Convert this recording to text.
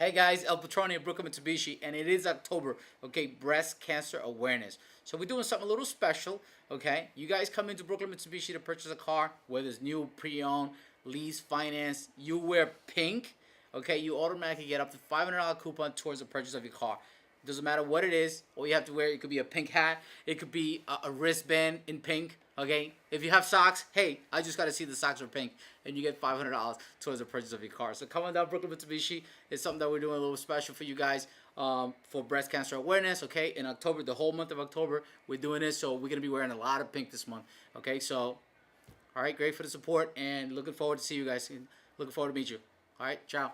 Hey guys, El Patronn here, Brooklyn Mitsubishi, and it is October, okay, breast cancer awareness. So we're doing something a little special, okay? You guys come into Brooklyn Mitsubishi to purchase a car, whether it's new, pre-owned, lease, finance, you wear pink, okay, you automatically get up to $500 coupon towards the purchase of your car. Doesn't matter what it is, all you have to wear, it could be a pink hat, it could be a wristband in pink, okay? If you have socks, hey, I just got to see the socks are pink, and you get $500 towards the purchase of your car. So come on down, Brooklyn Mitsubishi. It's something that we're doing a little special for you guys for breast cancer awareness, okay? In October, the whole month of October, we're doing this, so we're going to be wearing a lot of pink this month, okay? So, all right, great for the support, and looking forward to see you guys. Looking forward to meet you. All right, ciao.